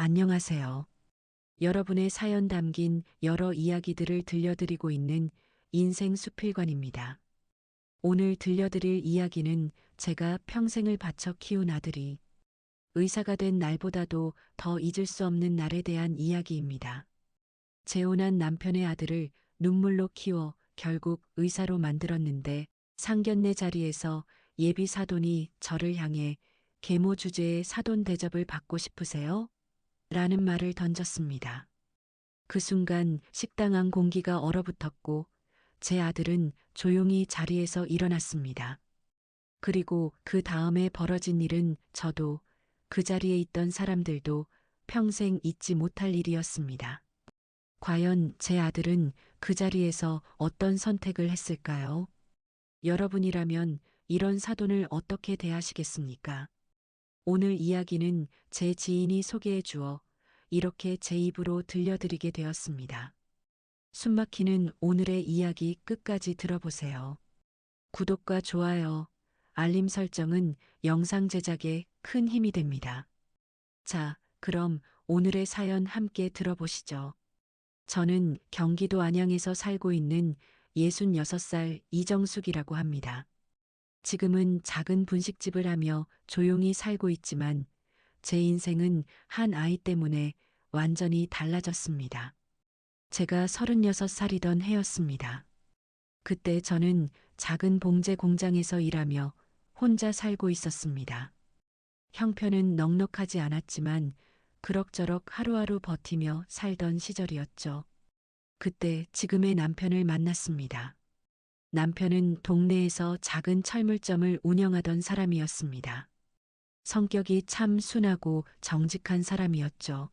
안녕하세요. 여러분의 사연 담긴 여러 이야기들을 들려드리고 있는 인생 수필관입니다. 오늘 들려드릴 이야기는 제가 평생을 바쳐 키운 아들이 의사가 된 날보다도 더 잊을 수 없는 날에 대한 이야기입니다. 재혼한 남편의 아들을 눈물로 키워 결국 의사로 만들었는데 상견례 자리에서 예비 사돈이 저를 향해 계모 주제에 사돈 대접을 받고 싶으세요? 라는 말을 던졌습니다. 그 순간 식당 안 공기가 얼어붙었고 제 아들은 조용히 자리에서 일어났습니다. 그리고 그 다음에 벌어진 일은 저도 그 자리에 있던 사람들도 평생 잊지 못할 일이었습니다. 과연 제 아들은 그 자리에서 어떤 선택을 했을까요? 여러분이라면 이런 사돈을 어떻게 대하시겠습니까? 오늘 이야기는 제 지인이 소개해 주어 이렇게 제 입으로 들려드리게 되었습니다. 숨막히는 오늘의 이야기 끝까지 들어보세요. 구독과 좋아요, 알림 설정은 영상 제작에 큰 힘이 됩니다. 자, 그럼 오늘의 사연 함께 들어보시죠. 저는 경기도 안양에서 살고 있는 66살 이정숙이라고 합니다. 지금은 작은 분식집을 하며 조용히 살고 있지만 제 인생은 한 아이 때문에 완전히 달라졌습니다. 제가 36살이던 해였습니다. 그때 저는 작은 봉제 공장에서 일하며 혼자 살고 있었습니다. 형편은 넉넉하지 않았지만 그럭저럭 하루하루 버티며 살던 시절이었죠. 그때 지금의 남편을 만났습니다. 남편은 동네에서 작은 철물점을 운영하던 사람이었습니다. 성격이 참 순하고 정직한 사람이었죠.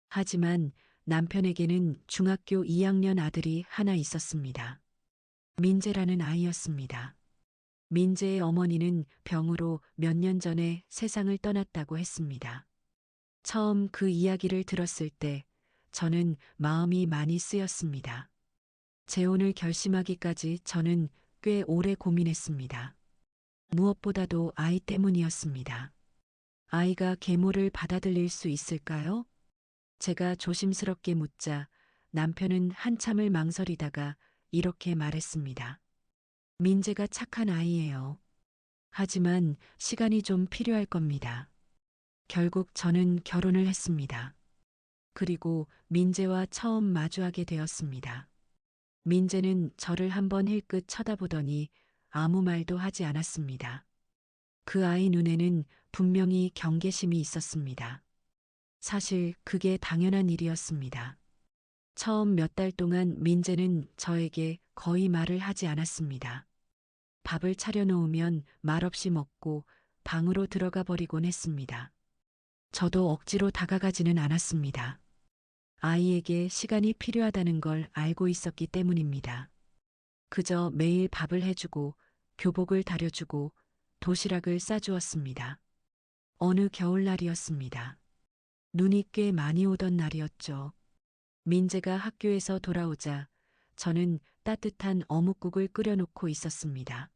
하지만 남편에게는 중학교 2학년 아들이 하나 있었습니다. 민재라는 아이였습니다. 민재의 어머니는 병으로 몇 년 전에 세상을 떠났다고 했습니다. 처음 그 이야기를 들었을 때 저는 마음이 많이 쓰였습니다. 재혼을 결심하기까지 저는 꽤 오래 고민했습니다. 무엇보다도 아이 때문이었습니다. 아이가 계모를 받아들일 수 있을까요? 제가 조심스럽게 묻자 남편은 한참을 망설이다가 이렇게 말했습니다. 민재가 착한 아이예요. 하지만 시간이 좀 필요할 겁니다. 결국 저는 결혼을 했습니다. 그리고 민재와 처음 마주하게 되었습니다. 민재는 저를 한번 힐끗 쳐다보더니 아무 말도 하지 않았습니다. 그 아이 눈에는 분명히 경계심이 있었습니다. 사실 그게 당연한 일이었습니다. 처음 몇 달 동안 민재는 저에게 거의 말을 하지 않았습니다. 밥을 차려놓으면 말없이 먹고 방으로 들어가 버리곤 했습니다. 저도 억지로 다가가지는 않았습니다. 아이에게 시간이 필요하다는 걸 알고 있었기 때문입니다. 그저 매일 밥을 해주고 교복을 다려주고 도시락을 싸주었습니다. 어느 겨울날이었습니다. 눈이 꽤 많이 오던 날이었죠. 민재가 학교에서 돌아오자 저는 따뜻한 어묵국을 끓여놓고 있었습니다.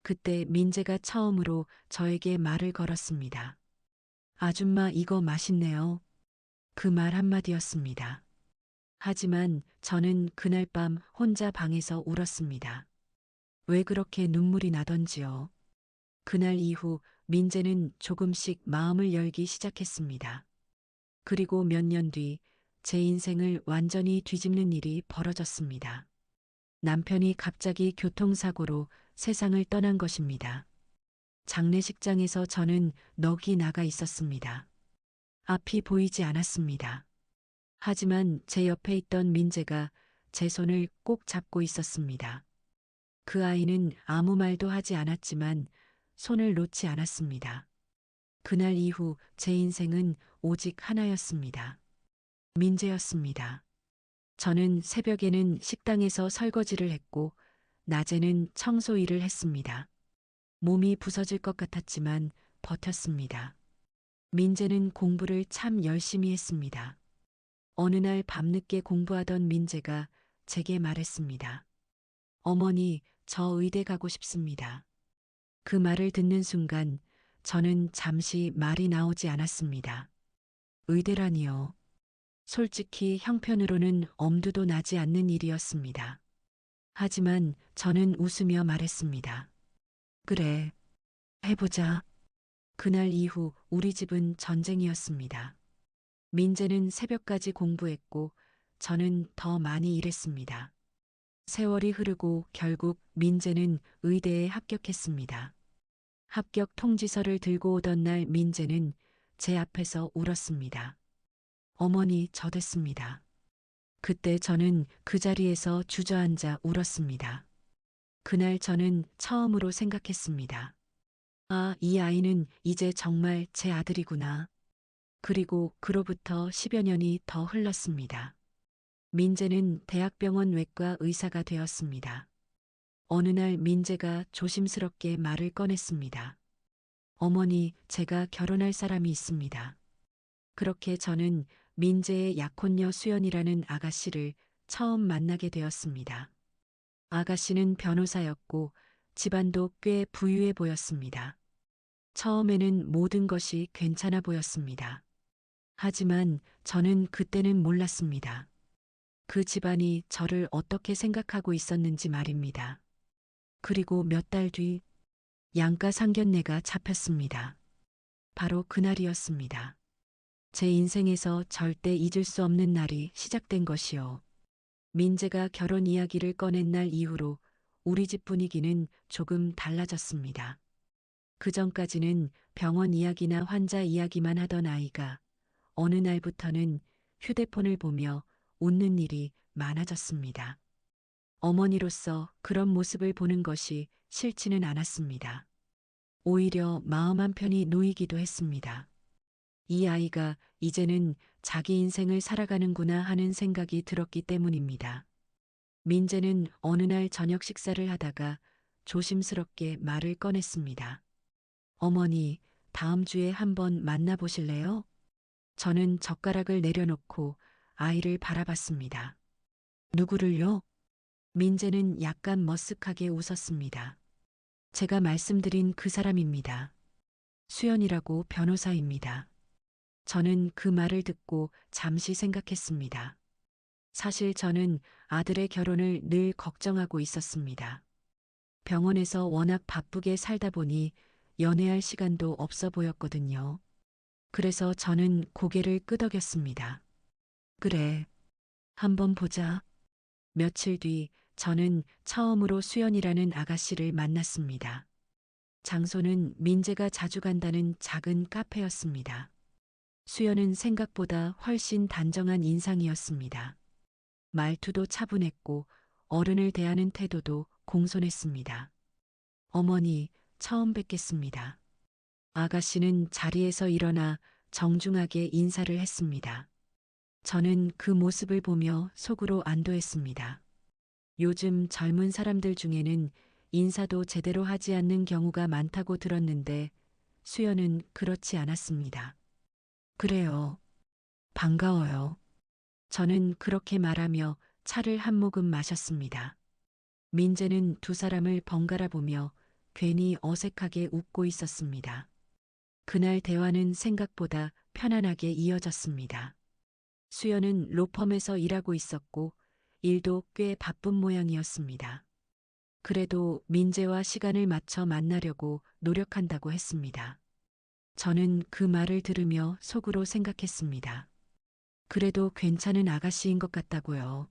그때 민재가 처음으로 저에게 말을 걸었습니다. 아줌마 이거 맛있네요. 그 말 한마디였습니다. 하지만 저는 그날 밤 혼자 방에서 울었습니다. 왜 그렇게 눈물이 나던지요. 그날 이후 민재는 조금씩 마음을 열기 시작했습니다. 그리고 몇 년 뒤 제 인생을 완전히 뒤집는 일이 벌어졌습니다. 남편이 갑자기 교통사고로 세상을 떠난 것입니다. 장례식장에서 저는 넋이 나가 있었습니다. 앞이 보이지 않았습니다. 하지만 제 옆에 있던 민재가 제 손을 꼭 잡고 있었습니다. 그 아이는 아무 말도 하지 않았지만 손을 놓지 않았습니다. 그날 이후 제 인생은 오직 하나였습니다. 민재였습니다. 저는 새벽에는 식당에서 설거지를 했고 낮에는 청소 일을 했습니다. 몸이 부서질 것 같았지만 버텼습니다. 민재는 공부를 참 열심히 했습니다. 어느 날 밤늦게 공부하던 민재가 제게 말했습니다. 어머니, 저 의대 가고 싶습니다. 그 말을 듣는 순간 저는 잠시 말이 나오지 않았습니다. 의대라니요. 솔직히 형편으로는 엄두도 나지 않는 일이었습니다. 하지만 저는 웃으며 말했습니다. 그래, 해보자. 그날 이후 우리 집은 전쟁이었습니다. 민재는 새벽까지 공부했고 저는 더 많이 일했습니다. 세월이 흐르고 결국 민재는 의대에 합격했습니다. 합격 통지서를 들고 오던 날 민재는 제 앞에서 울었습니다. 어머니, 저 됐습니다. 그때 저는 그 자리에서 주저앉아 울었습니다. 그날 저는 처음으로 생각했습니다. 아, 이 아이는 이제 정말 제 아들이구나. 그리고 그로부터 10여 년이 더 흘렀습니다. 민재는 대학병원 외과 의사가 되었습니다. 어느 날 민재가 조심스럽게 말을 꺼냈습니다. 어머니, 제가 결혼할 사람이 있습니다. 그렇게 저는 민재의 약혼녀 수연이라는 아가씨를 처음 만나게 되었습니다. 아가씨는 변호사였고 집안도 꽤 부유해 보였습니다. 처음에는 모든 것이 괜찮아 보였습니다. 하지만 저는 그때는 몰랐습니다. 그 집안이 저를 어떻게 생각하고 있었는지 말입니다. 그리고 몇 달 뒤 양가 상견례가 잡혔습니다. 바로 그날이었습니다. 제 인생에서 절대 잊을 수 없는 날이 시작된 것이요. 민재가 결혼 이야기를 꺼낸 날 이후로 우리 집 분위기는 조금 달라졌습니다. 그전까지는 병원 이야기나 환자 이야기만 하던 아이가 어느 날부터는 휴대폰을 보며 웃는 일이 많아졌습니다. 어머니로서 그런 모습을 보는 것이 싫지는 않았습니다. 오히려 마음 한편이 놓이기도 했습니다. 이 아이가 이제는 자기 인생을 살아가는구나 하는 생각이 들었기 때문입니다. 민재는 어느 날 저녁 식사를 하다가 조심스럽게 말을 꺼냈습니다. 어머니, 다음 주에 한번 만나보실래요? 저는 젓가락을 내려놓고 아이를 바라봤습니다. 누구를요? 민재는 약간 머쓱하게 웃었습니다. 제가 말씀드린 그 사람입니다. 수연이라고 변호사입니다. 저는 그 말을 듣고 잠시 생각했습니다. 사실 저는 아들의 결혼을 늘 걱정하고 있었습니다. 병원에서 워낙 바쁘게 살다 보니 연애할 시간도 없어 보였거든요. 그래서 저는 고개를 끄덕였습니다. 그래, 한번 보자. 며칠 뒤 저는 처음으로 수연이라는 아가씨를 만났습니다. 장소는 민재가 자주 간다는 작은 카페였습니다. 수연은 생각보다 훨씬 단정한 인상이었습니다. 말투도 차분했고 어른을 대하는 태도도 공손했습니다. 어머니, 처음 뵙겠습니다. 아가씨는 자리에서 일어나 정중하게 인사를 했습니다. 저는 그 모습을 보며 속으로 안도했습니다. 요즘 젊은 사람들 중에는 인사도 제대로 하지 않는 경우가 많다고 들었는데 수연은 그렇지 않았습니다. 그래요. 반가워요. 저는 그렇게 말하며 차를 한 모금 마셨습니다. 민재는 두 사람을 번갈아 보며 괜히 어색하게 웃고 있었습니다. 그날 대화는 생각보다 편안하게 이어졌습니다. 수연은 로펌에서 일하고 있었고 일도 꽤 바쁜 모양이었습니다. 그래도 민재와 시간을 맞춰 만나려고 노력한다고 했습니다. 저는 그 말을 들으며 속으로 생각했습니다. 그래도 괜찮은 아가씨인 것 같다고요.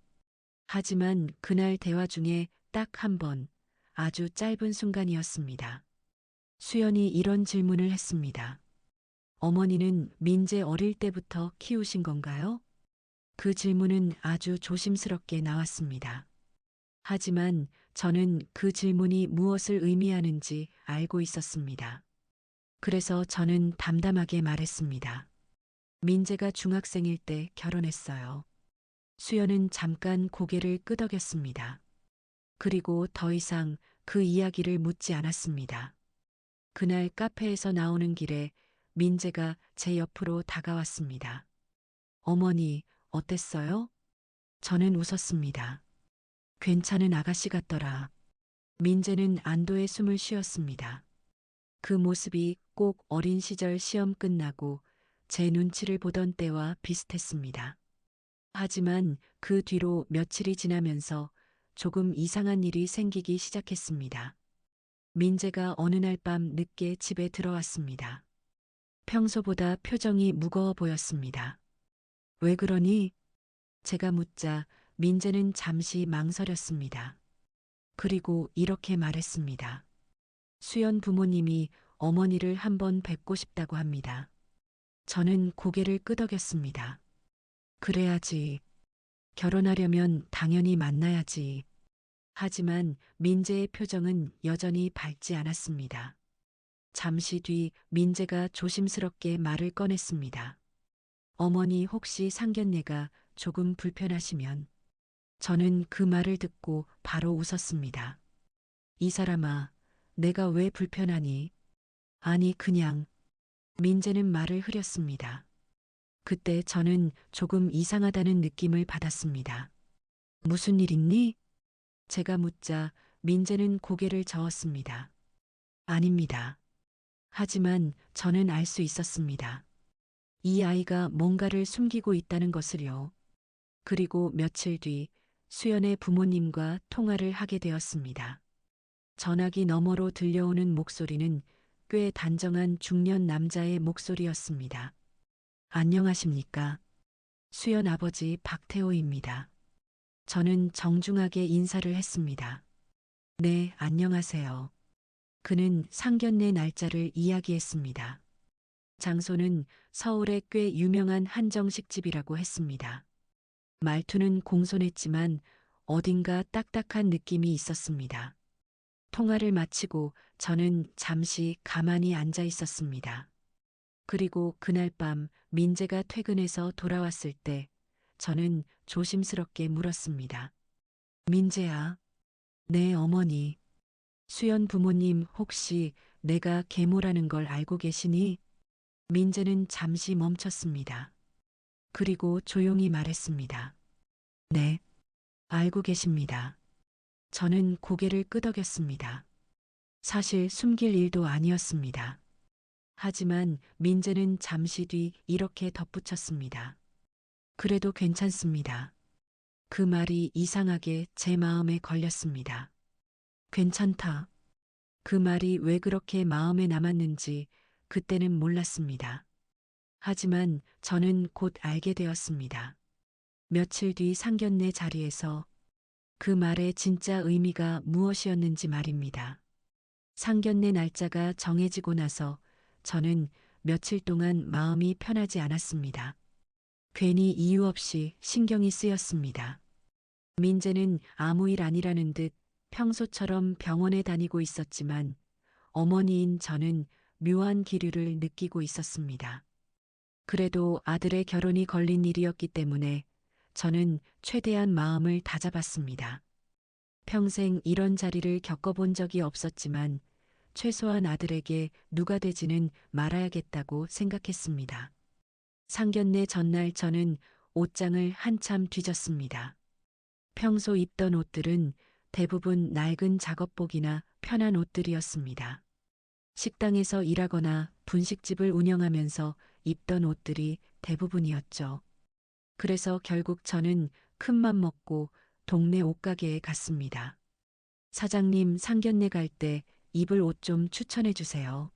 하지만 그날 대화 중에 딱 한 번, 아주 짧은 순간이었습니다. 수연이 이런 질문을 했습니다. 어머니는 민재 어릴 때부터 키우신 건가요? 그 질문은 아주 조심스럽게 나왔습니다. 하지만 저는 그 질문이 무엇을 의미하는지 알고 있었습니다. 그래서 저는 담담하게 말했습니다. 민재가 중학생일 때 결혼했어요. 수연은 잠깐 고개를 끄덕였습니다. 그리고 더 이상 그 이야기를 묻지 않았습니다. 그날 카페에서 나오는 길에 민재가 제 옆으로 다가왔습니다. 어머니, 어땠어요? 저는 웃었습니다. 괜찮은 아가씨 같더라. 민재는 안도의 숨을 쉬었습니다. 그 모습이 꼭 어린 시절 시험 끝나고 제 눈치를 보던 때와 비슷했습니다. 하지만 그 뒤로 며칠이 지나면서 조금 이상한 일이 생기기 시작했습니다. 민재가 어느 날 밤 늦게 집에 들어왔습니다. 평소보다 표정이 무거워 보였습니다. 왜 그러니? 제가 묻자 민재는 잠시 망설였습니다. 그리고 이렇게 말했습니다. 수연 부모님이 어머니를 한번 뵙고 싶다고 합니다. 저는 고개를 끄덕였습니다. 그래야지. 결혼하려면 당연히 만나야지. 하지만 민재의 표정은 여전히 밝지 않았습니다. 잠시 뒤 민재가 조심스럽게 말을 꺼냈습니다. 어머니 혹시 상견례가 조금 불편하시면. 저는 그 말을 듣고 바로 웃었습니다. 이 사람아, 내가 왜 불편하니? 아니, 그냥. 민재는 말을 흐렸습니다. 그때 저는 조금 이상하다는 느낌을 받았습니다. 무슨 일 있니? 제가 묻자 민재는 고개를 저었습니다. 아닙니다. 하지만 저는 알 수 있었습니다. 이 아이가 뭔가를 숨기고 있다는 것을요. 그리고 며칠 뒤 수연의 부모님과 통화를 하게 되었습니다. 전화기 너머로 들려오는 목소리는 꽤 단정한 중년 남자의 목소리였습니다. 안녕하십니까? 수연 아버지 박태호입니다. 저는 정중하게 인사를 했습니다. 네, 안녕하세요. 그는 상견례 날짜를 이야기했습니다. 장소는 서울의 꽤 유명한 한정식집이라고 했습니다. 말투는 공손했지만 어딘가 딱딱한 느낌이 있었습니다. 통화를 마치고 저는 잠시 가만히 앉아 있었습니다. 그리고 그날 밤 민재가 퇴근해서 돌아왔을 때 저는 조심스럽게 물었습니다. 민재야, 내 어머니, 수연 부모님 혹시 내가 계모라는 걸 알고 계시니? 민재는 잠시 멈췄습니다. 그리고 조용히 말했습니다. 네, 알고 계십니다. 저는 고개를 끄덕였습니다. 사실 숨길 일도 아니었습니다. 하지만 민재는 잠시 뒤 이렇게 덧붙였습니다. 그래도 괜찮습니다. 그 말이 이상하게 제 마음에 걸렸습니다. 괜찮다. 그 말이 왜 그렇게 마음에 남았는지 그때는 몰랐습니다. 하지만 저는 곧 알게 되었습니다. 며칠 뒤 상견례 자리에서 그 말의 진짜 의미가 무엇이었는지 말입니다. 상견례 날짜가 정해지고 나서 저는 며칠 동안 마음이 편하지 않았습니다. 괜히 이유 없이 신경이 쓰였습니다. 민재는 아무 일 아니라는 듯 평소처럼 병원에 다니고 있었지만 어머니인 저는 묘한 기류를 느끼고 있었습니다. 그래도 아들의 결혼이 걸린 일이었기 때문에 저는 최대한 마음을 다잡았습니다. 평생 이런 자리를 겪어본 적이 없었지만 최소한 아들에게 누가 되지는 말아야겠다고 생각했습니다. 상견례 전날 저는 옷장을 한참 뒤졌습니다. 평소 입던 옷들은 대부분 낡은 작업복이나 편한 옷들이었습니다. 식당에서 일하거나 분식집을 운영하면서 입던 옷들이 대부분이었죠. 그래서 결국 저는 큰맘 먹고 동네 옷가게에 갔습니다. 사장님 상견례 갈 때 입을 옷 좀 추천해 주세요.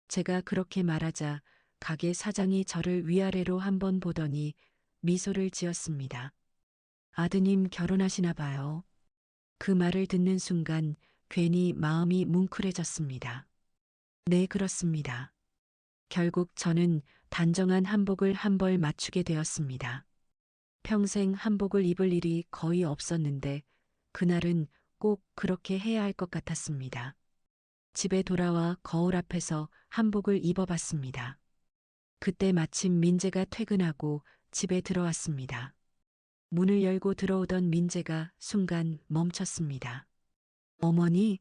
제가 그렇게 말하자 가게 사장이 저를 위아래로 한번 보더니 미소를 지었습니다. 아드님 결혼하시나 봐요. 그 말을 듣는 순간 괜히 마음이 뭉클해졌습니다. 네, 그렇습니다. 결국 저는 단정한 한복을 한 벌 맞추게 되었습니다. 평생 한복을 입을 일이 거의 없었는데 그날은 꼭 그렇게 해야 할 것 같았습니다. 집에 돌아와 거울 앞에서 한복을 입어봤습니다. 그때 마침 민재가 퇴근하고 집에 들어왔습니다. 문을 열고 들어오던 민재가 순간 멈췄습니다. 어머니?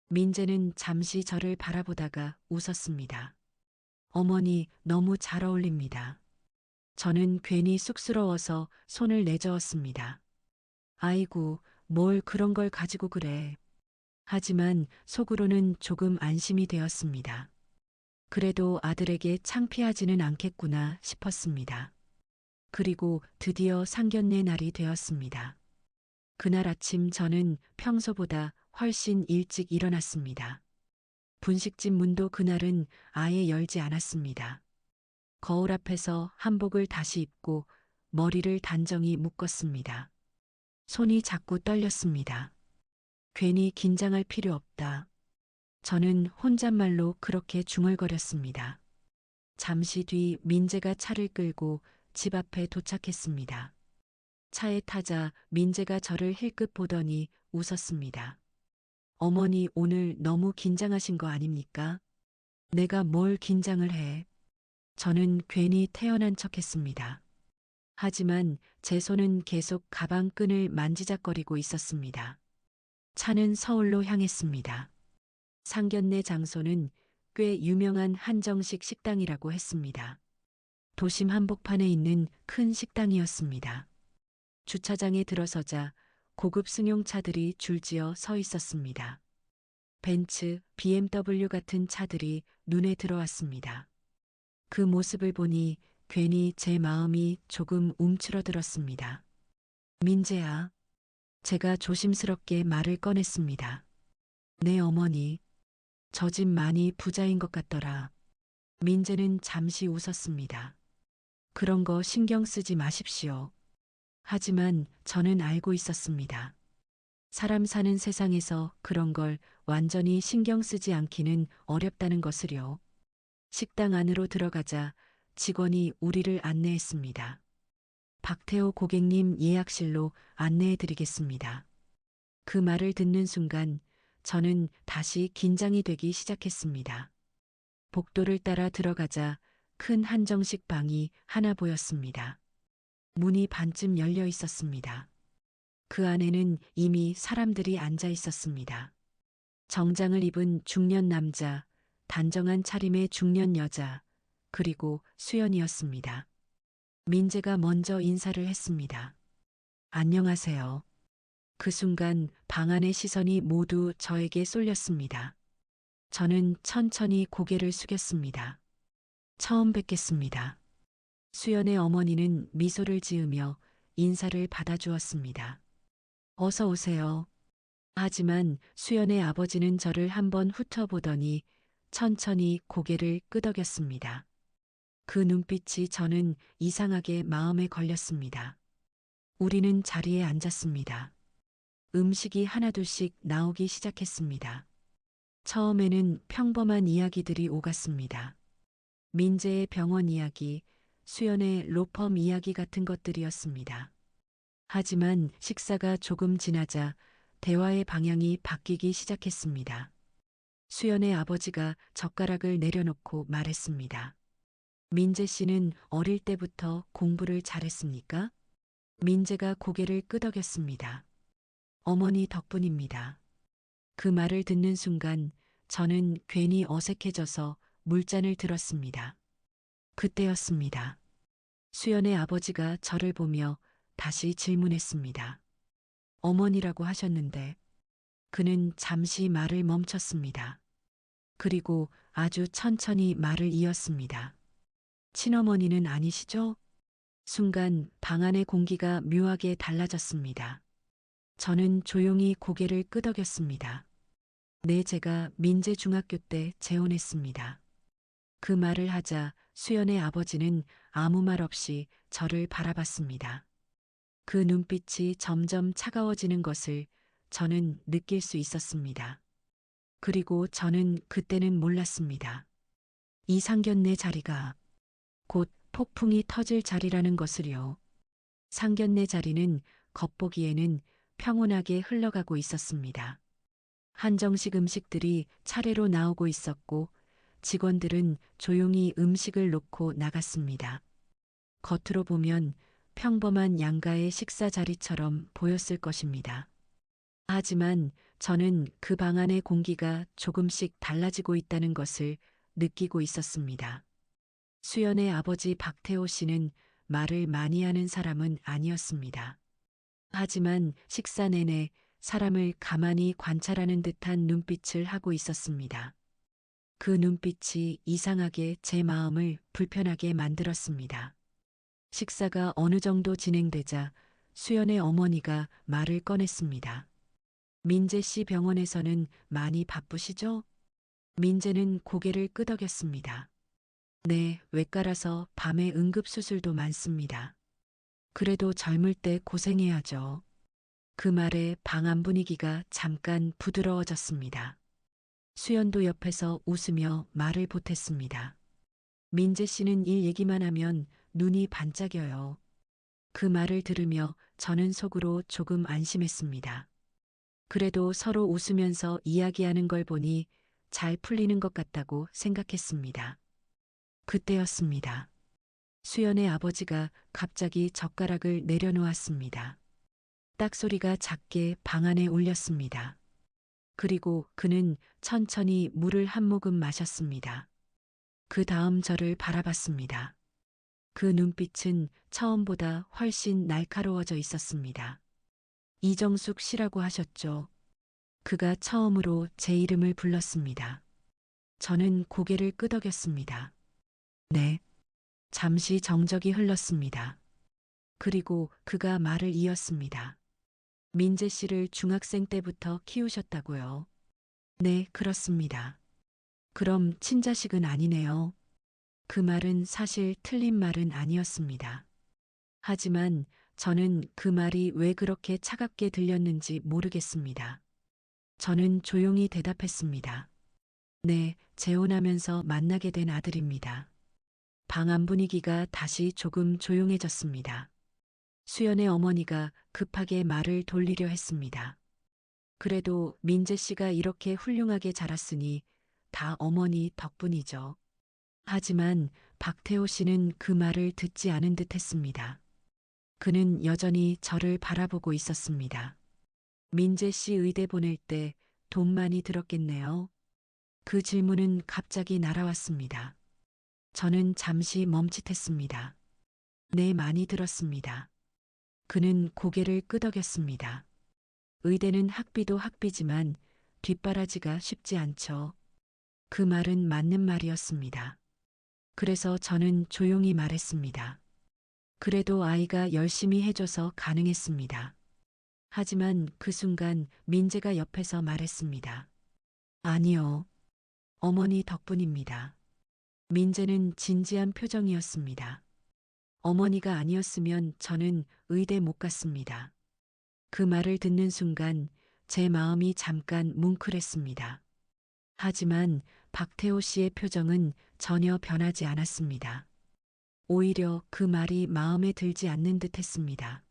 민재는 잠시 저를 바라보다가 웃었습니다. 어머니 너무 잘 어울립니다. 저는 괜히 쑥스러워서 손을 내저었습니다. 아이고, 뭘 그런 걸 가지고 그래. 하지만 속으로는 조금 안심이 되었습니다. 그래도 아들에게 창피하지는 않겠구나 싶었습니다. 그리고 드디어 상견례 날이 되었습니다. 그날 아침 저는 평소보다 훨씬 일찍 일어났습니다. 분식집 문도 그날은 아예 열지 않았습니다. 거울 앞에서 한복을 다시 입고 머리를 단정히 묶었습니다. 손이 자꾸 떨렸습니다. 괜히 긴장할 필요 없다. 저는 혼잣말로 그렇게 중얼거렸습니다. 잠시 뒤 민재가 차를 끌고 집 앞에 도착했습니다. 차에 타자 민재가 저를 힐끗 보더니 웃었습니다. 어머니 오늘 너무 긴장하신 거 아닙니까? 내가 뭘 긴장을 해. 저는 괜히 태연한 척했습니다. 하지만 제 손은 계속 가방 끈을 만지작거리고 있었습니다. 차는 서울로 향했습니다. 상견례 장소는 꽤 유명한 한정식 식당이라고 했습니다. 도심 한복판에 있는 큰 식당이었습니다. 주차장에 들어서자 고급 승용차들이 줄지어 서 있었습니다. 벤츠, BMW 같은 차들이 눈에 들어왔습니다. 그 모습을 보니 괜히 제 마음이 조금 움츠러들었습니다. 민재야, 제가 조심스럽게 말을 꺼냈습니다. 네 어머니, 저 집 많이 부자인 것 같더라. 민재는 잠시 웃었습니다. 그런 거 신경 쓰지 마십시오. 하지만 저는 알고 있었습니다. 사람 사는 세상에서 그런 걸 완전히 신경 쓰지 않기는 어렵다는 것을요. 식당 안으로 들어가자 직원이 우리를 안내했습니다. 박태호 고객님 예약실로 안내해 드리겠습니다. 그 말을 듣는 순간 저는 다시 긴장이 되기 시작했습니다. 복도를 따라 들어가자 큰 한정식 방이 하나 보였습니다. 문이 반쯤 열려 있었습니다. 그 안에는 이미 사람들이 앉아 있었습니다. 정장을 입은 중년 남자, 단정한 차림의 중년 여자, 그리고 수연이었습니다. 민재가 먼저 인사를 했습니다. 안녕하세요. 그 순간 방 안의 시선이 모두 저에게 쏠렸습니다. 저는 천천히 고개를 숙였습니다. 처음 뵙겠습니다. 수연의 어머니는 미소를 지으며 인사를 받아주었습니다. 어서 오세요. 하지만 수연의 아버지는 저를 한번 훑어보더니 천천히 고개를 끄덕였습니다. 그 눈빛이 저는 이상하게 마음에 걸렸습니다. 우리는 자리에 앉았습니다. 음식이 하나둘씩 나오기 시작했습니다. 처음에는 평범한 이야기들이 오갔습니다. 민재의 병원 이야기, 수연의 로펌 이야기 같은 것들이었습니다. 하지만 식사가 조금 지나자 대화의 방향이 바뀌기 시작했습니다. 수연의 아버지가 젓가락을 내려놓고 말했습니다. 민재 씨는 어릴 때부터 공부를 잘했습니까? 민재가 고개를 끄덕였습니다. 어머니 덕분입니다. 그 말을 듣는 순간 저는 괜히 어색해져서 물잔을 들었습니다. 그때였습니다. 수연의 아버지가 저를 보며 다시 질문했습니다. 어머니라고 하셨는데 그는 잠시 말을 멈췄습니다. 그리고 아주 천천히 말을 이었습니다. 친어머니는 아니시죠? 순간 방 안의 공기가 묘하게 달라졌습니다. 저는 조용히 고개를 끄덕였습니다. 네, 제가 민재 중학교 때 재혼했습니다. 그 말을 하자 수연의 아버지는 아무 말 없이 저를 바라봤습니다. 그 눈빛이 점점 차가워지는 것을 저는 느낄 수 있었습니다. 그리고 저는 그때는 몰랐습니다. 이 상견례 자리가 곧 폭풍이 터질 자리라는 것을요. 상견례 자리는 겉보기에는 평온하게 흘러가고 있었습니다. 한정식 음식들이 차례로 나오고 있었고 직원들은 조용히 음식을 놓고 나갔습니다. 겉으로 보면 평범한 양가의 식사 자리처럼 보였을 것입니다. 하지만 저는 그 방 안의 공기가 조금씩 달라지고 있다는 것을 느끼고 있었습니다. 수연의 아버지 박태호 씨는 말을 많이 하는 사람은 아니었습니다. 하지만 식사 내내 사람을 가만히 관찰하는 듯한 눈빛을 하고 있었습니다. 그 눈빛이 이상하게 제 마음을 불편하게 만들었습니다. 식사가 어느 정도 진행되자 수연의 어머니가 말을 꺼냈습니다. 민재 씨 병원에서는 많이 바쁘시죠? 민재는 고개를 끄덕였습니다. 네, 외과라서 밤에 응급수술도 많습니다. 그래도 젊을 때 고생해야죠. 그 말에 방 안 분위기가 잠깐 부드러워졌습니다. 수연도 옆에서 웃으며 말을 보탰습니다. 민재 씨는 일 얘기만 하면 눈이 반짝여요. 그 말을 들으며 저는 속으로 조금 안심했습니다. 그래도 서로 웃으면서 이야기하는 걸 보니 잘 풀리는 것 같다고 생각했습니다. 그때였습니다. 수연의 아버지가 갑자기 젓가락을 내려놓았습니다. 딱 소리가 작게 방 안에 울렸습니다. 그리고 그는 천천히 물을 한 모금 마셨습니다. 그 다음 저를 바라봤습니다. 그 눈빛은 처음보다 훨씬 날카로워져 있었습니다. 이정숙 씨라고 하셨죠. 그가 처음으로 제 이름을 불렀습니다. 저는 고개를 끄덕였습니다. 네. 잠시 정적이 흘렀습니다. 그리고 그가 말을 이었습니다. 민재 씨를 중학생 때부터 키우셨다고요. 네, 그렇습니다. 그럼 친자식은 아니네요. 그 말은 사실 틀린 말은 아니었습니다. 하지만 저는 그 말이 왜 그렇게 차갑게 들렸는지 모르겠습니다. 저는 조용히 대답했습니다. 네, 재혼하면서 만나게 된 아들입니다. 방 안 분위기가 다시 조금 조용해졌습니다. 수연의 어머니가 급하게 말을 돌리려 했습니다. 그래도 민재 씨가 이렇게 훌륭하게 자랐으니 다 어머니 덕분이죠. 하지만 박태호 씨는 그 말을 듣지 않은 듯 했습니다. 그는 여전히 저를 바라보고 있었습니다. 민재 씨 의대 보낼 때 돈 많이 들었겠네요. 그 질문은 갑자기 날아왔습니다. 저는 잠시 멈칫했습니다. 네, 많이 들었습니다. 그는 고개를 끄덕였습니다. 의대는 학비도 학비지만 뒷바라지가 쉽지 않죠. 그 말은 맞는 말이었습니다. 그래서 저는 조용히 말했습니다. 그래도 아이가 열심히 해줘서 가능했습니다. 하지만 그 순간 민재가 옆에서 말했습니다. 아니요. 어머니 덕분입니다. 민재는 진지한 표정이었습니다. 어머니가 아니었으면 저는 의대 못 갔습니다. 그 말을 듣는 순간 제 마음이 잠깐 뭉클했습니다. 하지만 박태호 씨의 표정은 전혀 변하지 않았습니다. 오히려 그 말이 마음에 들지 않는 듯 했습니다.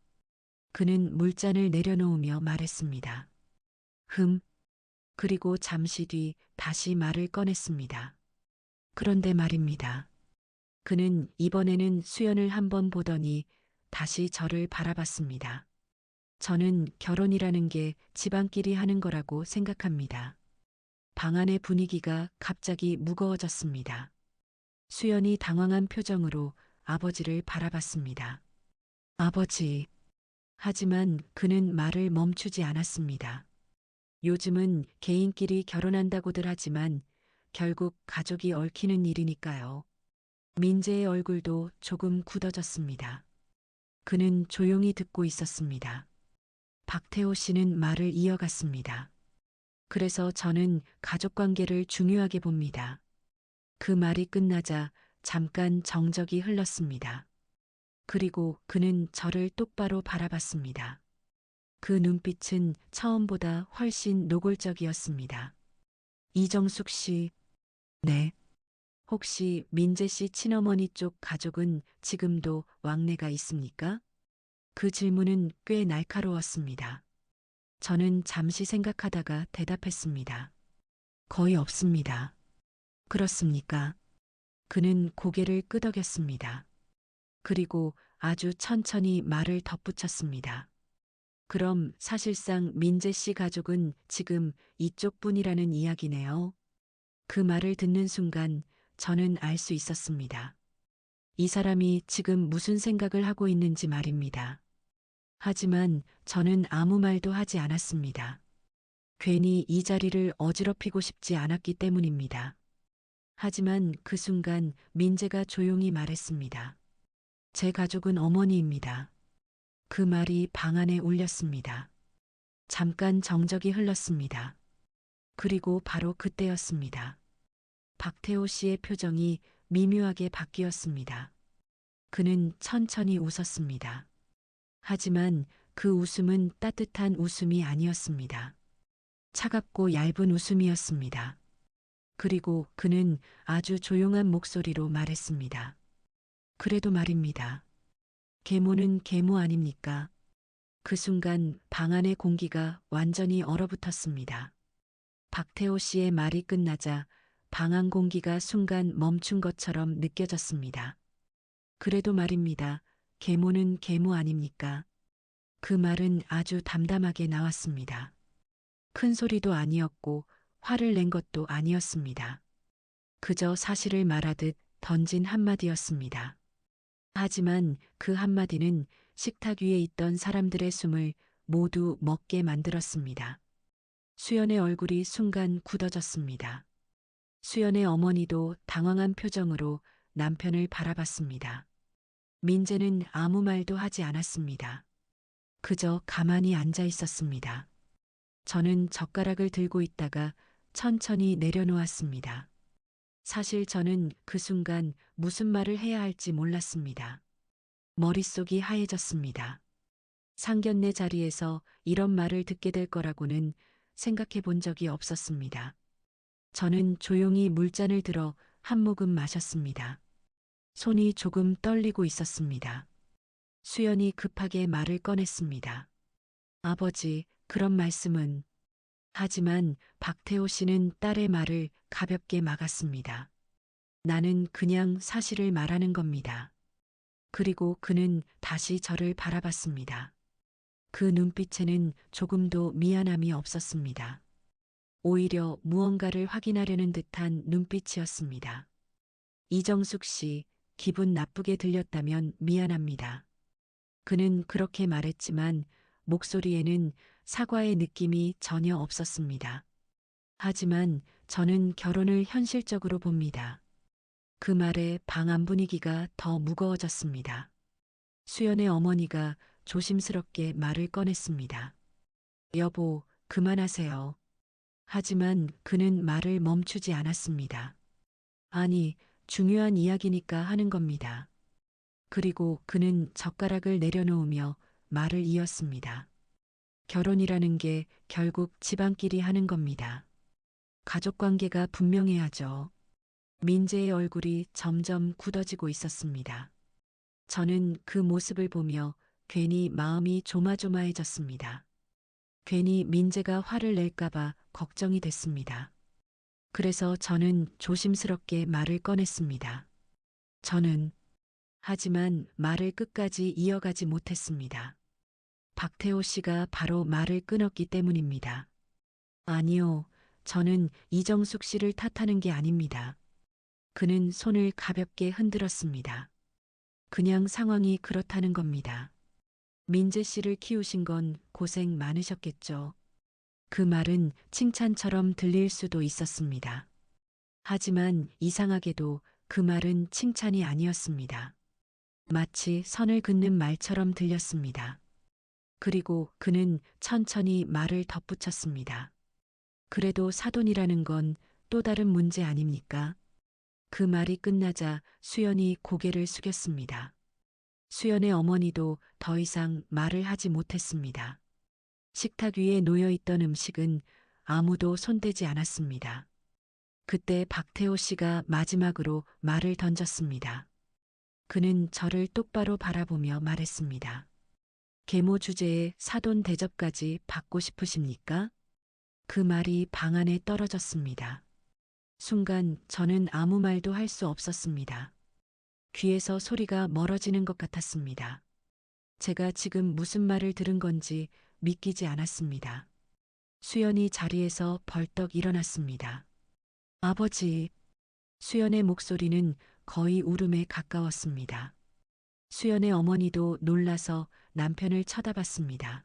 그는 물잔을 내려놓으며 말했습니다. 그리고 잠시 뒤 다시 말을 꺼냈습니다. 그런데 말입니다. 그는 이번에는 수연을 한번 보더니 다시 저를 바라봤습니다. 저는 결혼이라는 게 집안끼리 하는 거라고 생각합니다. 방 안의 분위기가 갑자기 무거워졌습니다. 수연이 당황한 표정으로 아버지를 바라봤습니다. 아버지. 하지만 그는 말을 멈추지 않았습니다. 요즘은 개인끼리 결혼한다고들 하지만 결국 가족이 얽히는 일이니까요. 민재의 얼굴도 조금 굳어졌습니다. 그는 조용히 듣고 있었습니다. 박태호 씨는 말을 이어갔습니다. 그래서 저는 가족관계를 중요하게 봅니다. 그 말이 끝나자 잠깐 정적이 흘렀습니다. 그리고 그는 저를 똑바로 바라봤습니다. 그 눈빛은 처음보다 훨씬 노골적이었습니다. 이정숙 씨, 네. 혹시 민재 씨 친어머니 쪽 가족은 지금도 왕래가 있습니까? 그 질문은 꽤 날카로웠습니다. 저는 잠시 생각하다가 대답했습니다. 거의 없습니다. 그렇습니까? 그는 고개를 끄덕였습니다. 그리고 아주 천천히 말을 덧붙였습니다. 그럼 사실상 민재 씨 가족은 지금 이쪽뿐이라는 이야기네요. 그 말을 듣는 순간 저는 알 수 있었습니다. 이 사람이 지금 무슨 생각을 하고 있는지 말입니다. 하지만 저는 아무 말도 하지 않았습니다. 괜히 이 자리를 어지럽히고 싶지 않았기 때문입니다. 하지만 그 순간 민재가 조용히 말했습니다. 제 가족은 어머니입니다. 그 말이 방 안에 울렸습니다. 잠깐 정적이 흘렀습니다. 그리고 바로 그때였습니다. 박태호 씨의 표정이 미묘하게 바뀌었습니다. 그는 천천히 웃었습니다. 하지만 그 웃음은 따뜻한 웃음이 아니었습니다. 차갑고 얇은 웃음이었습니다. 그리고 그는 아주 조용한 목소리로 말했습니다. 그래도 말입니다. 계모는 계모 아닙니까? 그 순간 방 안의 공기가 완전히 얼어붙었습니다. 박태호 씨의 말이 끝나자 방 안 공기가 순간 멈춘 것처럼 느껴졌습니다. 그래도 말입니다. 계모는 계모 아닙니까? 그 말은 아주 담담하게 나왔습니다. 큰 소리도 아니었고 화를 낸 것도 아니었습니다. 그저 사실을 말하듯 던진 한마디였습니다. 하지만 그 한마디는 식탁 위에 있던 사람들의 숨을 모두 먹게 만들었습니다. 수연의 얼굴이 순간 굳어졌습니다. 수연의 어머니도 당황한 표정으로 남편을 바라봤습니다. 민재는 아무 말도 하지 않았습니다. 그저 가만히 앉아 있었습니다. 저는 젓가락을 들고 있다가 천천히 내려놓았습니다. 사실 저는 그 순간 무슨 말을 해야 할지 몰랐습니다. 머릿속이 하얘졌습니다. 상견례 자리에서 이런 말을 듣게 될 거라고는 생각해 본 적이 없었습니다. 저는 조용히 물잔을 들어 한 모금 마셨습니다. 손이 조금 떨리고 있었습니다. 수연이 급하게 말을 꺼냈습니다. 아버지, 그런 말씀은... 하지만 박태호 씨는 딸의 말을 가볍게 막았습니다. 나는 그냥 사실을 말하는 겁니다. 그리고 그는 다시 저를 바라봤습니다. 그 눈빛에는 조금도 미안함이 없었습니다. 오히려 무언가를 확인하려는 듯한 눈빛이었습니다. 이정숙 씨, 기분 나쁘게 들렸다면 미안합니다. 그는 그렇게 말했지만 목소리에는 사과의 느낌이 전혀 없었습니다. 하지만 저는 결혼을 현실적으로 봅니다. 그 말에 방 안 분위기가 더 무거워졌습니다. 수연의 어머니가 조심스럽게 말을 꺼냈습니다. 여보, 그만하세요. 하지만 그는 말을 멈추지 않았습니다. 아니, 중요한 이야기니까 하는 겁니다. 그리고 그는 젓가락을 내려놓으며 말을 이었습니다. 결혼이라는 게 결국 집안끼리 하는 겁니다. 가족 관계가 분명해야죠. 민재의 얼굴이 점점 굳어지고 있었습니다. 저는 그 모습을 보며 괜히 마음이 조마조마해졌습니다. 괜히 민재가 화를 낼까봐 걱정이 됐습니다. 그래서 저는 조심스럽게 말을 꺼냈습니다. 저는... 하지만 말을 끝까지 이어가지 못했습니다. 박태호 씨가 바로 말을 끊었기 때문입니다. 아니요, 저는 이정숙 씨를 탓하는 게 아닙니다. 그는 손을 가볍게 흔들었습니다. 그냥 상황이 그렇다는 겁니다. 민재 씨를 키우신 건 고생 많으셨겠죠. 그 말은 칭찬처럼 들릴 수도 있었습니다. 하지만 이상하게도 그 말은 칭찬이 아니었습니다. 마치 선을 긋는 말처럼 들렸습니다. 그리고 그는 천천히 말을 덧붙였습니다. 그래도 사돈이라는 건 또 다른 문제 아닙니까? 그 말이 끝나자 수연이 고개를 숙였습니다. 수연의 어머니도 더 이상 말을 하지 못했습니다. 식탁 위에 놓여 있던 음식은 아무도 손대지 않았습니다. 그때 박태호 씨가 마지막으로 말을 던졌습니다. 그는 저를 똑바로 바라보며 말했습니다. 계모 주제에 사돈 대접까지 받고 싶으십니까? 그 말이 방 안에 떨어졌습니다. 순간 저는 아무 말도 할 수 없었습니다. 귀에서 소리가 멀어지는 것 같았습니다. 제가 지금 무슨 말을 들은 건지 믿기지 않았습니다. 수연이 자리에서 벌떡 일어났습니다. 아버지, 수연의 목소리는 거의 울음에 가까웠습니다. 수연의 어머니도 놀라서 남편을 쳐다봤습니다.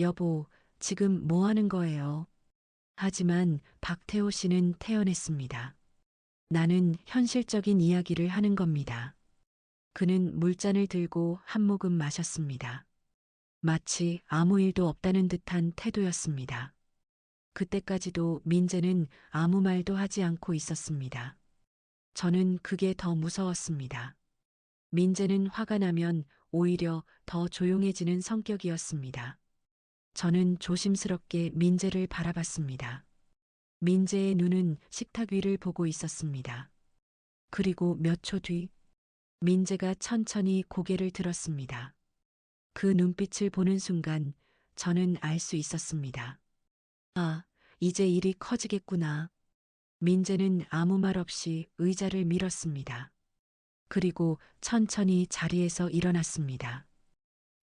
여보, 지금 뭐 하는 거예요? 하지만 박태호 씨는 태연했습니다. 나는 현실적인 이야기를 하는 겁니다. 그는 물잔을 들고 한 모금 마셨습니다. 마치 아무 일도 없다는 듯한 태도였습니다. 그때까지도 민재는 아무 말도 하지 않고 있었습니다. 저는 그게 더 무서웠습니다. 민재는 화가 나면 오히려 더 조용해지는 성격이었습니다. 저는 조심스럽게 민재를 바라봤습니다. 민재의 눈은 식탁 위를 보고 있었습니다. 그리고 몇 초 뒤, 민재가 천천히 고개를 들었습니다. 그 눈빛을 보는 순간 저는 알 수 있었습니다. 아, 이제 일이 커지겠구나. 민재는 아무 말 없이 의자를 밀었습니다. 그리고 천천히 자리에서 일어났습니다.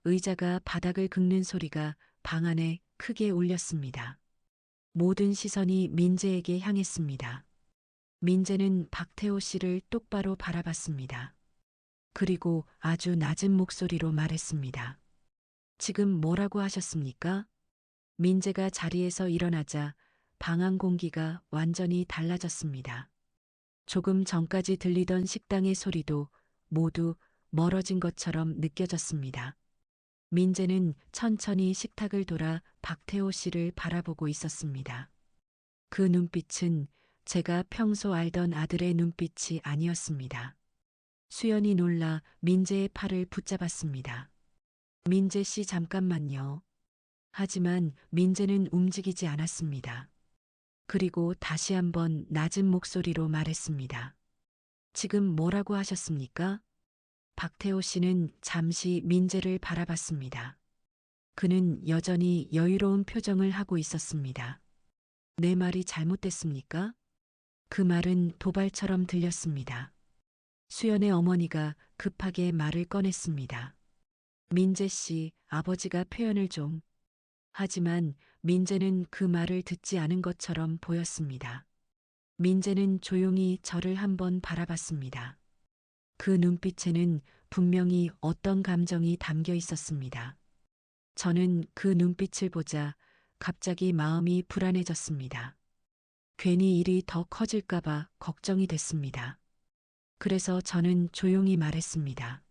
의자가 바닥을 긁는 소리가 방 안에 크게 울렸습니다. 모든 시선이 민재에게 향했습니다. 민재는 박태호 씨를 똑바로 바라봤습니다. 그리고 아주 낮은 목소리로 말했습니다. 지금 뭐라고 하셨습니까? 민재가 자리에서 일어나자 방 안 공기가 완전히 달라졌습니다. 조금 전까지 들리던 식당의 소리도 모두 멀어진 것처럼 느껴졌습니다. 민재는 천천히 식탁을 돌아 박태호 씨를 바라보고 있었습니다. 그 눈빛은 제가 평소 알던 아들의 눈빛이 아니었습니다. 수연이 놀라 민재의 팔을 붙잡았습니다. 민재 씨 잠깐만요. 하지만 민재는 움직이지 않았습니다. 그리고 다시 한번 낮은 목소리로 말했습니다. 지금 뭐라고 하셨습니까? 박태호 씨는 잠시 민재를 바라봤습니다. 그는 여전히 여유로운 표정을 하고 있었습니다. 내 말이 잘못됐습니까? 그 말은 도발처럼 들렸습니다. 수연의 어머니가 급하게 말을 꺼냈습니다. 민재 씨, 아버지가 표현을 좀. 하지만 민재는 그 말을 듣지 않은 것처럼 보였습니다. 민재는 조용히 저를 한번 바라봤습니다. 그 눈빛에는 분명히 어떤 감정이 담겨 있었습니다. 저는 그 눈빛을 보자 갑자기 마음이 불안해졌습니다. 괜히 일이 더 커질까봐 걱정이 됐습니다. 그래서 저는 조용히 말했습니다.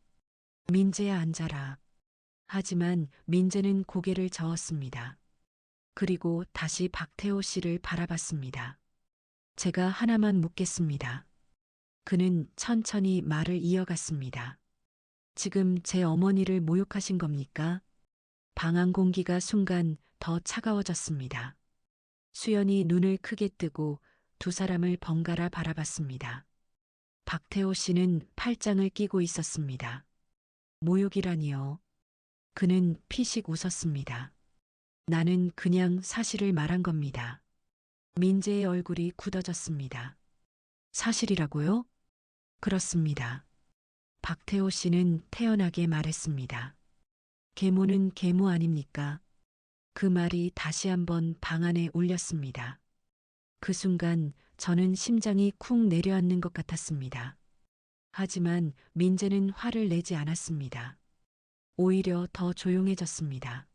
민재야, 앉아라. 하지만 민재는 고개를 저었습니다. 그리고 다시 박태호 씨를 바라봤습니다. 제가 하나만 묻겠습니다. 그는 천천히 말을 이어갔습니다. 지금 제 어머니를 모욕하신 겁니까? 방 안 공기가 순간 더 차가워졌습니다. 수연이 눈을 크게 뜨고 두 사람을 번갈아 바라봤습니다. 박태호 씨는 팔짱을 끼고 있었습니다. 모욕이라니요. 그는 피식 웃었습니다. 나는 그냥 사실을 말한 겁니다. 민재의 얼굴이 굳어졌습니다. 사실이라고요? 그렇습니다. 박태호 씨는 태연하게 말했습니다. 계모는 계모 아닙니까? 그 말이 다시 한번 방 안에 울렸습니다. 그 순간 저는 심장이 쿵 내려앉는 것 같았습니다. 하지만 민재는 화를 내지 않았습니다. 오히려 더 조용해졌습니다.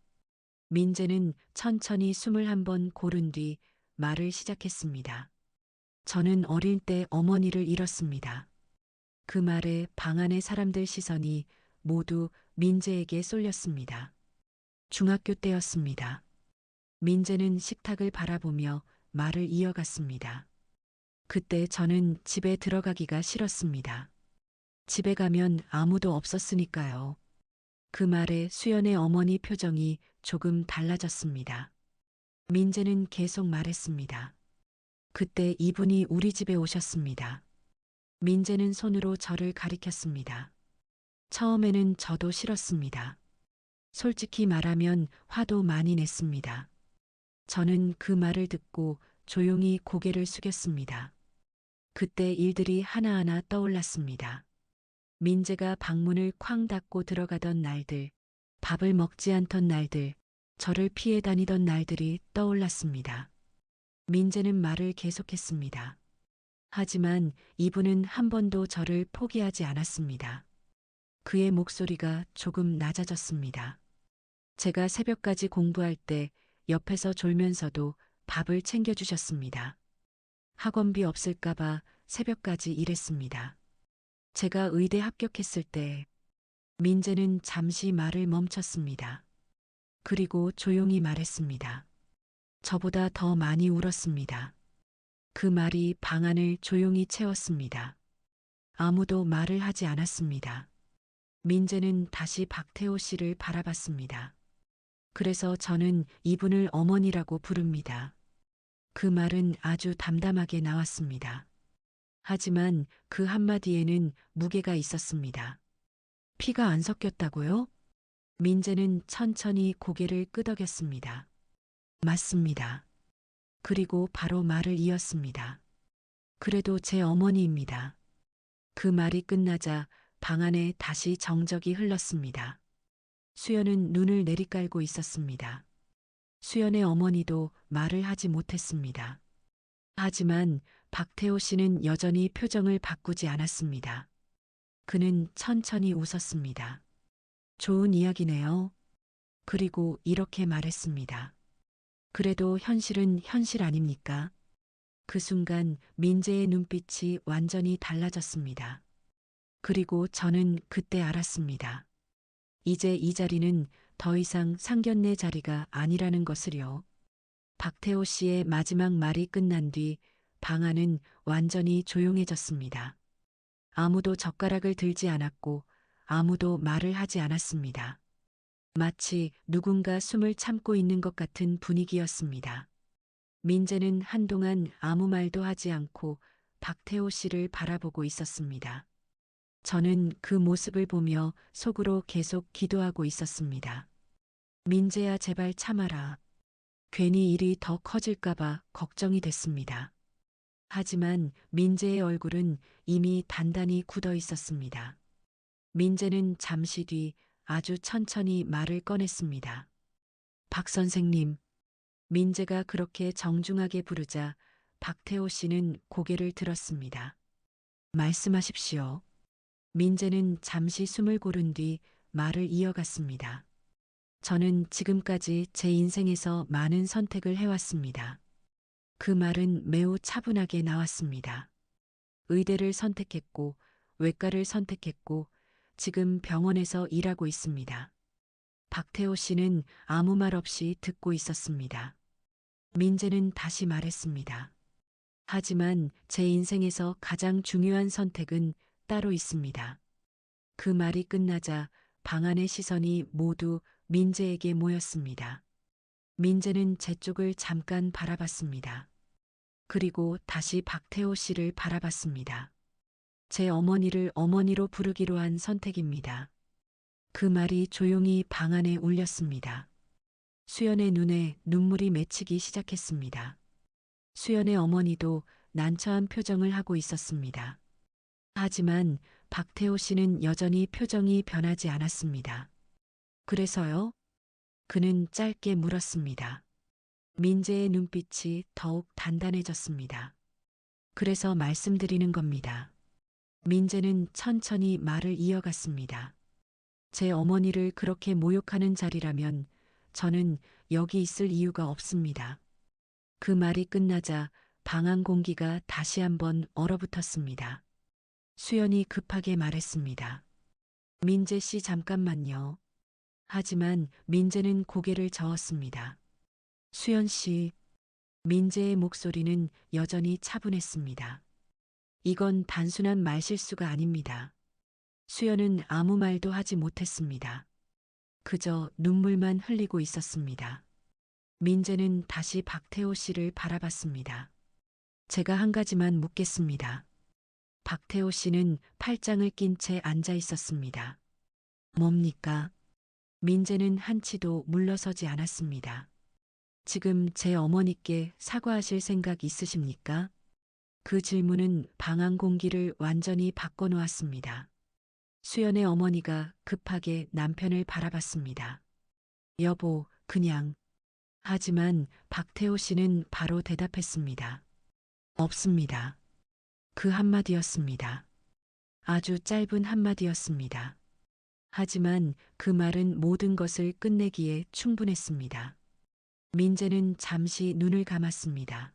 민재는 천천히 숨을 한번 고른 뒤 말을 시작했습니다. 저는 어릴 때 어머니를 잃었습니다. 그 말에 방 안의 사람들 시선이 모두 민재에게 쏠렸습니다. 중학교 때였습니다. 민재는 식탁을 바라보며 말을 이어갔습니다. 그때 저는 집에 들어가기가 싫었습니다. 집에 가면 아무도 없었으니까요. 그 말에 수연의 어머니 표정이 조금 달라졌습니다. 민재는 계속 말했습니다. 그때 이분이 우리 집에 오셨습니다. 민재는 손으로 저를 가리켰습니다. 처음에는 저도 싫었습니다. 솔직히 말하면 화도 많이 냈습니다. 저는 그 말을 듣고 조용히 고개를 숙였습니다. 그때 일들이 하나하나 떠올랐습니다. 민재가 방문을 쾅 닫고 들어가던 날들, 밥을 먹지 않던 날들, 저를 피해 다니던 날들이 떠올랐습니다. 민재는 말을 계속했습니다. 하지만 이분은 한 번도 저를 포기하지 않았습니다. 그의 목소리가 조금 낮아졌습니다. 제가 새벽까지 공부할 때 옆에서 졸면서도 밥을 챙겨주셨습니다. 학원비 없을까봐 새벽까지 일했습니다. 제가 의대 합격했을 때 민재는 잠시 말을 멈췄습니다. 그리고 조용히 말했습니다. 저보다 더 많이 울었습니다. 그 말이 방 안을 조용히 채웠습니다. 아무도 말을 하지 않았습니다. 민재는 다시 박태호 씨를 바라봤습니다. 그래서 저는 이분을 어머니라고 부릅니다. 그 말은 아주 담담하게 나왔습니다. 하지만 그 한마디에는 무게가 있었습니다. 피가 안 섞였다고요? 민재는 천천히 고개를 끄덕였습니다. 맞습니다. 그리고 바로 말을 이었습니다. 그래도 제 어머니입니다. 그 말이 끝나자 방 안에 다시 정적이 흘렀습니다. 수연은 눈을 내리깔고 있었습니다. 수연의 어머니도 말을 하지 못했습니다. 하지만 박태호 씨는 여전히 표정을 바꾸지 않았습니다. 그는 천천히 웃었습니다. 좋은 이야기네요. 그리고 이렇게 말했습니다. 그래도 현실은 현실 아닙니까? 그 순간 민재의 눈빛이 완전히 달라졌습니다. 그리고 저는 그때 알았습니다. 이제 이 자리는 더 이상 상견례 자리가 아니라는 것을요. 박태호 씨의 마지막 말이 끝난 뒤 방 안은 완전히 조용해졌습니다. 아무도 젓가락을 들지 않았고 아무도 말을 하지 않았습니다. 마치 누군가 숨을 참고 있는 것 같은 분위기였습니다. 민재는 한동안 아무 말도 하지 않고 박태호 씨를 바라보고 있었습니다. 저는 그 모습을 보며 속으로 계속 기도하고 있었습니다. 민재야, 제발 참아라. 괜히 일이 더 커질까봐 걱정이 됐습니다. 하지만 민재의 얼굴은 이미 단단히 굳어 있었습니다. 민재는 잠시 뒤 아주 천천히 말을 꺼냈습니다. 박 선생님. 민재가 그렇게 정중하게 부르자 박태호 씨는 고개를 들었습니다. 말씀하십시오. 민재는 잠시 숨을 고른 뒤 말을 이어갔습니다. 저는 지금까지 제 인생에서 많은 선택을 해왔습니다. 그 말은 매우 차분하게 나왔습니다. 의대를 선택했고, 외과를 선택했고, 지금 병원에서 일하고 있습니다. 박태호 씨는 아무 말 없이 듣고 있었습니다. 민재는 다시 말했습니다. 하지만 제 인생에서 가장 중요한 선택은 따로 있습니다. 그 말이 끝나자 방 안의 시선이 모두 민재에게 모였습니다. 민재는 제 쪽을 잠깐 바라봤습니다. 그리고 다시 박태호 씨를 바라봤습니다. 제 어머니를 어머니로 부르기로 한 선택입니다. 그 말이 조용히 방 안에 울렸습니다. 수연의 눈에 눈물이 맺히기 시작했습니다. 수연의 어머니도 난처한 표정을 하고 있었습니다. 하지만 박태호 씨는 여전히 표정이 변하지 않았습니다. 그래서요? 그는 짧게 물었습니다. 민재의 눈빛이 더욱 단단해졌습니다. 그래서 말씀드리는 겁니다. 민재는 천천히 말을 이어갔습니다. 제 어머니를 그렇게 모욕하는 자리라면 저는 여기 있을 이유가 없습니다. 그 말이 끝나자 방 안 공기가 다시 한번 얼어붙었습니다. 수연이 급하게 말했습니다. 민재 씨, 잠깐만요. 하지만 민재는 고개를 저었습니다. 수연 씨. 민재의 목소리는 여전히 차분했습니다. 이건 단순한 말실수가 아닙니다. 수연은 아무 말도 하지 못했습니다. 그저 눈물만 흘리고 있었습니다. 민재는 다시 박태호 씨를 바라봤습니다. 제가 한 가지만 묻겠습니다. 박태호 씨는 팔짱을 낀 채 앉아 있었습니다. 뭡니까? 민재는 한치도 물러서지 않았습니다. 지금 제 어머니께 사과하실 생각 있으십니까? 그 질문은 방 안 공기를 완전히 바꿔놓았습니다. 수연의 어머니가 급하게 남편을 바라봤습니다. 여보, 그냥. 하지만 박태호 씨는 바로 대답했습니다. 없습니다. 그 한마디였습니다. 아주 짧은 한마디였습니다. 하지만 그 말은 모든 것을 끝내기에 충분했습니다. 민재는 잠시 눈을 감았습니다.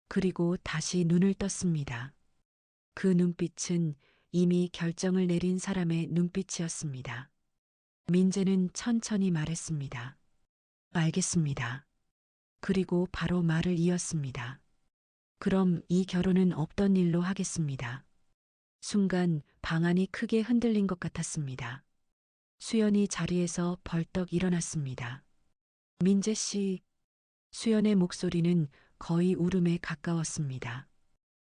그리고 다시 눈을 떴습니다. 그 눈빛은 이미 결정을 내린 사람의 눈빛이었습니다. 민재는 천천히 말했습니다. 알겠습니다. 그리고 바로 말을 이었습니다. 그럼 이 결혼은 없던 일로 하겠습니다. 순간 방안이 크게 흔들린 것 같았습니다. 수연이 자리에서 벌떡 일어났습니다. 민재 씨, 수연의 목소리는 거의 울음에 가까웠습니다.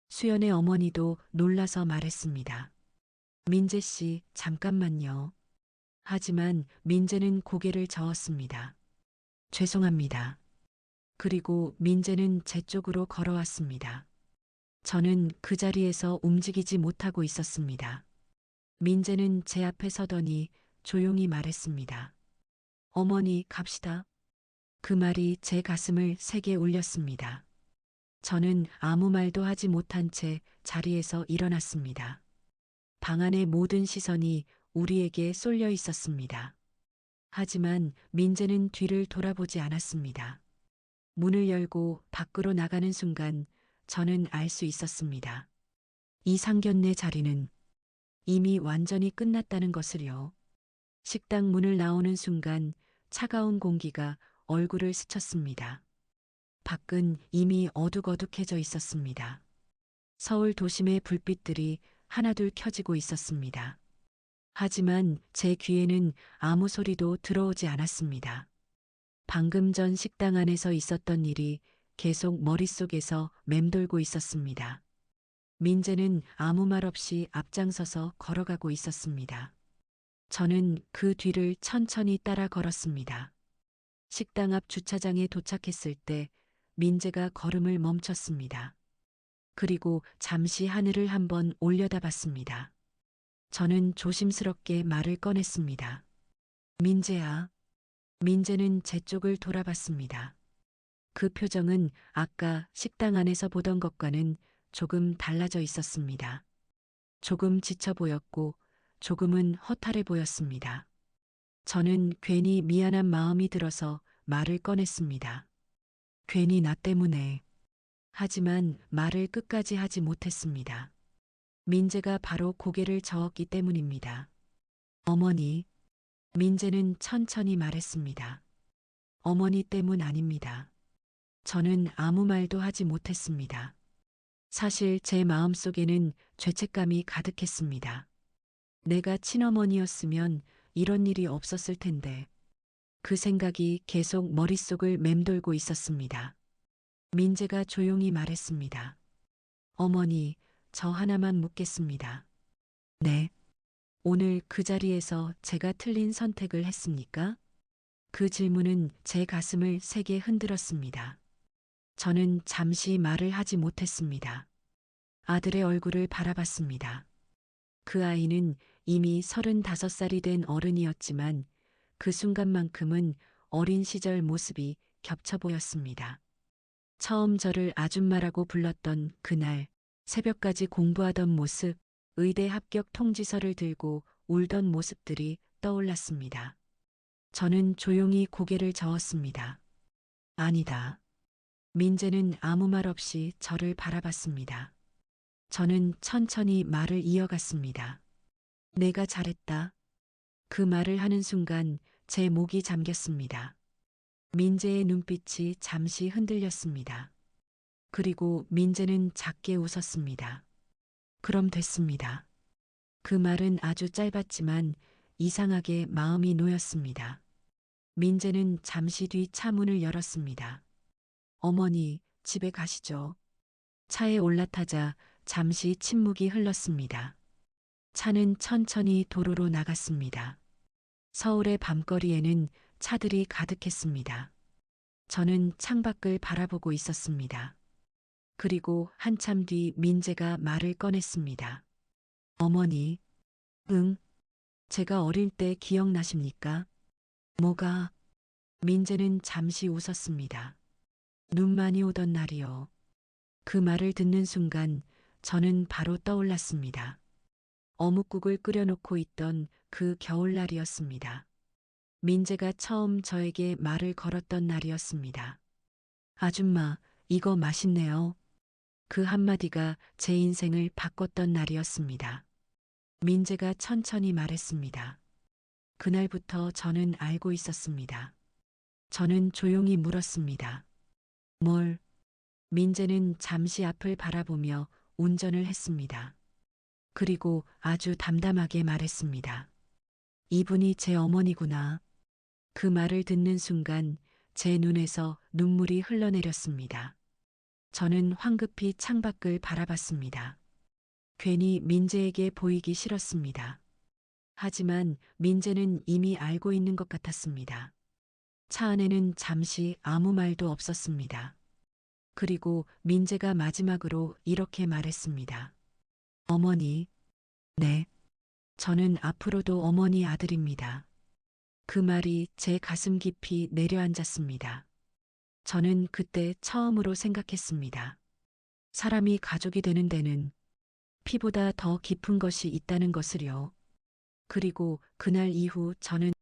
수연의 어머니도 놀라서 말했습니다. 민재 씨, 잠깐만요. 하지만 민재는 고개를 저었습니다. 죄송합니다. 그리고 민재는 제 쪽으로 걸어왔습니다. 저는 그 자리에서 움직이지 못하고 있었습니다. 민재는 제 앞에 서더니 조용히 말했습니다. 어머니, 갑시다. 그 말이 제 가슴을 세게 울렸습니다. 저는 아무 말도 하지 못한 채 자리에서 일어났습니다. 방 안의 모든 시선이 우리에게 쏠려 있었습니다. 하지만 민재는 뒤를 돌아보지 않았습니다. 문을 열고 밖으로 나가는 순간 저는 알 수 있었습니다. 이 상견례 자리는 이미 완전히 끝났다는 것을요. 식당 문을 나오는 순간 차가운 공기가 얼굴을 스쳤습니다. 밖은 이미 어둑어둑해져 있었습니다. 서울 도심의 불빛들이 하나둘 켜지고 있었습니다. 하지만 제 귀에는 아무 소리도 들어오지 않았습니다. 방금 전 식당 안에서 있었던 일이 계속 머릿속에서 맴돌고 있었습니다. 민재는 아무 말 없이 앞장서서 걸어가고 있었습니다. 저는 그 뒤를 천천히 따라 걸었습니다. 식당 앞 주차장에 도착했을 때 민재가 걸음을 멈췄습니다. 그리고 잠시 하늘을 한번 올려다봤습니다. 저는 조심스럽게 말을 꺼냈습니다. 민재야. 민재는 제 쪽을 돌아봤습니다. 그 표정은 아까 식당 안에서 보던 것과는 조금 달라져 있었습니다. 조금 지쳐 보였고 조금은 허탈해 보였습니다. 저는 괜히 미안한 마음이 들어서 말을 꺼냈습니다. 괜히 나 때문에. 하지만 말을 끝까지 하지 못했습니다. 민재가 바로 고개를 저었기 때문입니다. 어머니. 민재는 천천히 말했습니다. 어머니 때문 아닙니다. 저는 아무 말도 하지 못했습니다. 사실 제 마음속에는 죄책감이 가득했습니다. 내가 친어머니였으면 이런 일이 없었을 텐데. 그 생각이 계속 머릿속을 맴돌고 있었습니다. 민재가 조용히 말했습니다. 어머니, 저 하나만 묻겠습니다. 네. 오늘 그 자리에서 제가 틀린 선택을 했습니까? 그 질문은 제 가슴을 세게 흔들었습니다. 저는 잠시 말을 하지 못했습니다. 아들의 얼굴을 바라봤습니다. 그 아이는 이미 35살이 된 어른이었지만 그 순간만큼은 어린 시절 모습이 겹쳐 보였습니다. 처음 저를 아줌마라고 불렀던 그날, 새벽까지 공부하던 모습, 의대 합격 통지서를 들고 울던 모습들이 떠올랐습니다. 저는 조용히 고개를 저었습니다. 아니다. 민재는 아무 말 없이 저를 바라봤습니다. 저는 천천히 말을 이어갔습니다. 내가 잘했다. 그 말을 하는 순간 제 목이 잠겼습니다. 민재의 눈빛이 잠시 흔들렸습니다. 그리고 민재는 작게 웃었습니다. 그럼 됐습니다. 그 말은 아주 짧았지만 이상하게 마음이 놓였습니다. 민재는 잠시 뒤 차 문을 열었습니다. 어머니, 집에 가시죠. 차에 올라타자 잠시 침묵이 흘렀습니다. 차는 천천히 도로로 나갔습니다. 서울의 밤거리에는 차들이 가득했습니다. 저는 창밖을 바라보고 있었습니다. 그리고 한참 뒤 민재가 말을 꺼냈습니다. 어머니, 응, 제가 어릴 때 기억나십니까? 뭐가? 민재는 잠시 웃었습니다. 눈 많이 오던 날이요. 그 말을 듣는 순간 저는 바로 떠올랐습니다. 어묵국을 끓여놓고 있던 그 겨울날이었습니다. 민재가 처음 저에게 말을 걸었던 날이었습니다. 아줌마, 이거 맛있네요. 그 한마디가 제 인생을 바꿨던 날이었습니다. 민재가 천천히 말했습니다. 그날부터 저는 알고 있었습니다. 저는 조용히 물었습니다. 뭘? 민재는 잠시 앞을 바라보며 운전을 했습니다. 그리고 아주 담담하게 말했습니다. 이분이 제 어머니구나. 그 말을 듣는 순간 제 눈에서 눈물이 흘러내렸습니다. 저는 황급히 창밖을 바라봤습니다. 괜히 민재에게 보이기 싫었습니다. 하지만 민재는 이미 알고 있는 것 같았습니다. 차 안에는 잠시 아무 말도 없었습니다. 그리고 민재가 마지막으로 이렇게 말했습니다. 어머니, 네. 저는 앞으로도 어머니 아들입니다. 그 말이 제 가슴 깊이 내려앉았습니다. 저는 그때 처음으로 생각했습니다. 사람이 가족이 되는 데는 피보다 더 깊은 것이 있다는 것을요. 그리고 그날 이후 저는